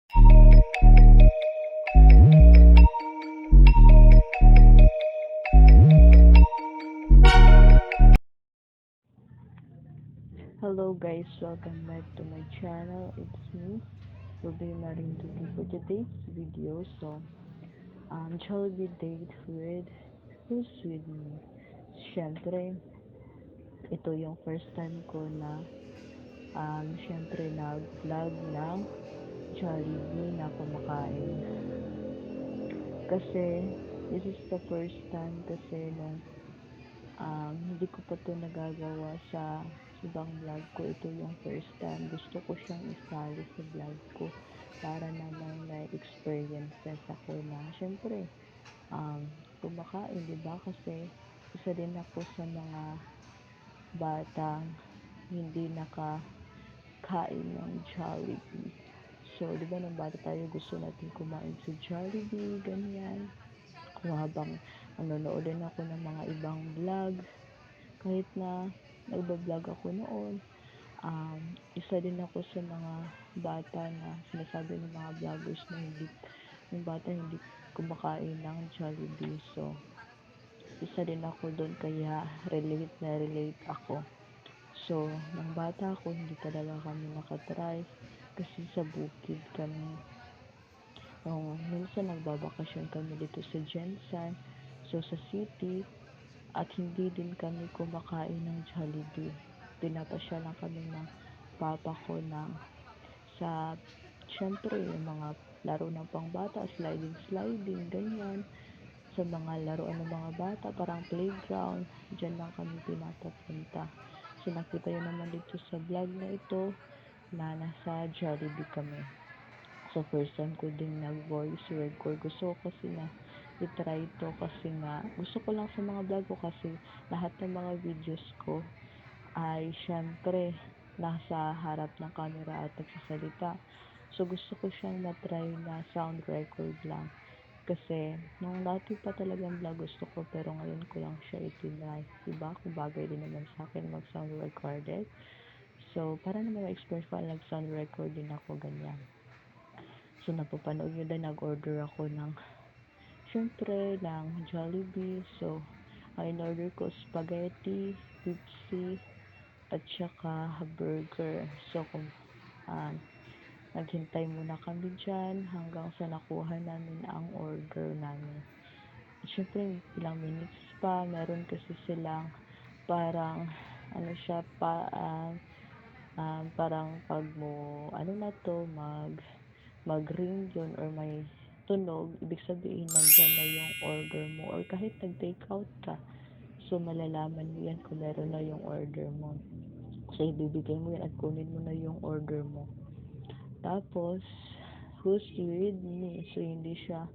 Hello guys, welcome back to my channel. It's me, Ruby Marinduki for today's video. Jollibee date with who's with me. Siyempre, ito yung first time ko na nag-vlog ng Jollibee na kumakain. Kasi, this is the first time kasi nung hindi ko pa to nagagawa sa ibang vlog ko. Ito yung first time. Gusto ko siyang isali sa vlog ko para naman may experiences ako na syempre kumakain, diba? Kasi isa din ako sa mga batang hindi nakakain ng Jollibee. So, di ba nung bata tayo gusto natin kumain sa Jollibee, ganyan. Kung habang nanonood din ako ng mga ibang vlog, kahit na nagbablog ako noon, isa din ako sa mga bata na sinasabi ng mga vloggers na yung bata hindi kumakain ng Jollibee. So, isa din ako doon kaya relate ako. So, nung bata ako, hindi talaga kami nakatry kasi sa bukid kami. Nung minsan nagbabakasyon kami dito sa Jensan, so sa city, at hindi din kami kumakain ng Jollibee. Pinapasya lang kami ng papa ko na sa, syempre, yung mga laro ng pangbata, sliding, ganyan. Sa mga laruan ng mga bata, parang playground, dyan lang kami pinapapunta. So, nakita yun naman dito sa vlog na ito, na nasa Jollibee kami. So, first time ko din nag-voice record. Gusto ko kasi na i-try ito kasi nga, gusto ko lang sa mga vlog ko kasi lahat ng mga videos ko ay syempre nasa harap ng camera at nagsasalita. So, gusto ko siyang na-try na sound record lang. Kasi, nung dati pa talagang vlog gusto ko, pero ngayon ko lang siya itinry. Diba? Kung bagay din naman sa akin mag-sound recorded. So, para naman ma-experience ko nag-sound record din ako, ganyan. So, napapanood nyo din, nag-order ako ng, syempre, ng Jollibee. So, ang in-order ko, spaghetti, pizza, at saka burger. So, naghintay muna kami dyan hanggang sa nakuha namin ang order namin. At syempre, ilang minutes pa, meron kasi silang parang, ano siya, parang pag mo, ano na to, mag-ring yun or may tunog, ibig sabihin nandyan na yung order mo or kahit nag-take out ka, so malalaman mo yan kung meron na yung order mo. So, ibibigay mo yan at kunin mo na yung order mo. Tapos, who's with me? So, hindi siya,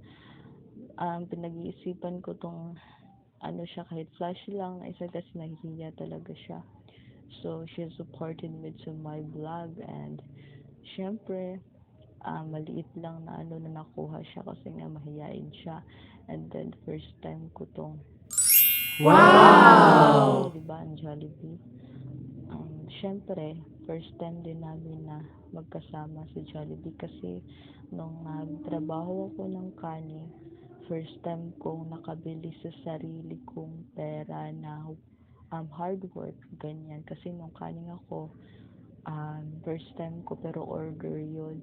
pinag-iisipan ko tong, ano siya, kahit flash lang, na isa kasi nahihiya talaga siya. So, she supported me to my vlog and, syempre, maliit lang na ano na nakuha siya kasi nga mahiyain siya. And then, first time ko tong wow! Diba, ang Jollibee? Syempre, first time din namin na magkasama sa Jollibee kasi nung nagtrabaho ako ng kanin, first time kong nakabili sa sarili kong pera na hard work, ganyan. Kasi nung kanin ako, first time ko pero order yun.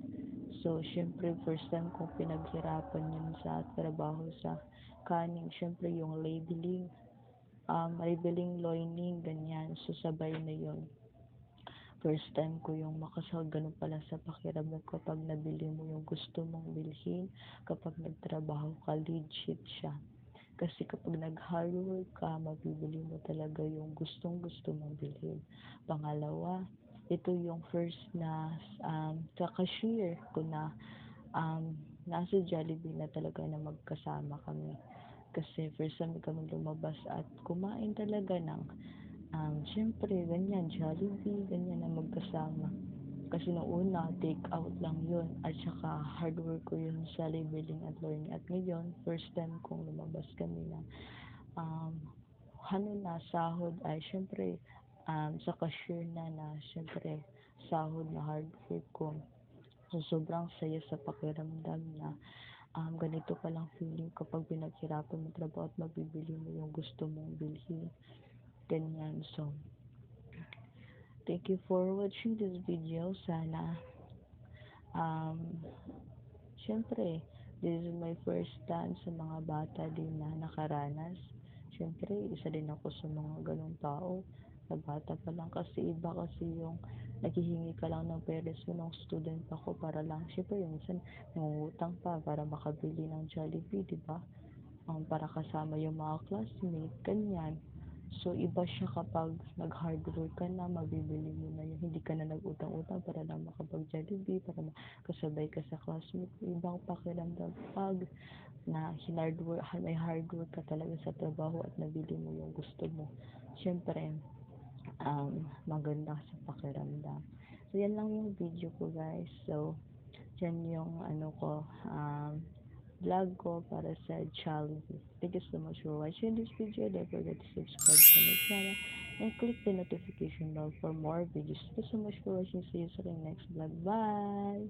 So, syempre, first time kong pinaghirapan yun sa trabaho sa kanin. Syempre, yung labeling, loining, ganyan. So, sabay na yun. First time ko yung makasahod, ganun pala sa pakiramdam kapag nabili mo yung gusto mong bilhin, kapag nagtrabaho ka, legit siya. Kasi kapag nag-hard work ka, mabibili mo talaga yung gustong-gusto mong bilhin. Pangalawa, ito yung first na ka-cashier ko na nasa Jollibee na talaga na magkasama kami. Kasi first time kami lumabas at kumain talaga ng syempre, ganyan, Jollibee, ganyan na magkasama. Kasi noong una, take out lang yun. At saka, hard work ko yun sa labeling at learning. At ngayon, first time kong lumabas kami na, sahod ay, syempre, sa cashier na, syempre, sahod na hard work ko. So, sobrang saya sa pakiramdam na ganito palang feeling kapag pinaghirapan mo trabaho at mabibili mo yung gusto mong bilhin. Ganyan. So, thank you for watching this video. Sana, um, syempre, this is my first time sa mga bata din na nakaranas. Syempre, isa din ako sa mga ganong tao. Na bata pa lang kasi iba kasi yung naghihingi ka lang ng parents mo nung student ako para lang. Syempre, minsan nangungutang pa para makabili ng Jollibee, di ba? Para kasama yung mga classmate, ganyan. So, iba siya kapag nag-hard work ka na, mabibili mo na yun. Hindi ka na nag-utang-utang para lang makapag-Jollibee, para makasabay ka sa classmate. Ibang pakiramdam pag na may hard work ka talaga sa trabaho at nabili mo yung gusto mo. Siyempre, maganda sa pakiramdam. So, yan lang yung video ko, guys. So, yan yung vlog ko para sa Jollibee. Thank you so much for watching this video. Don't forget to subscribe to my channel and click the notification bell for more videos. Thank you so much for watching. See you sa next vlog. Bye!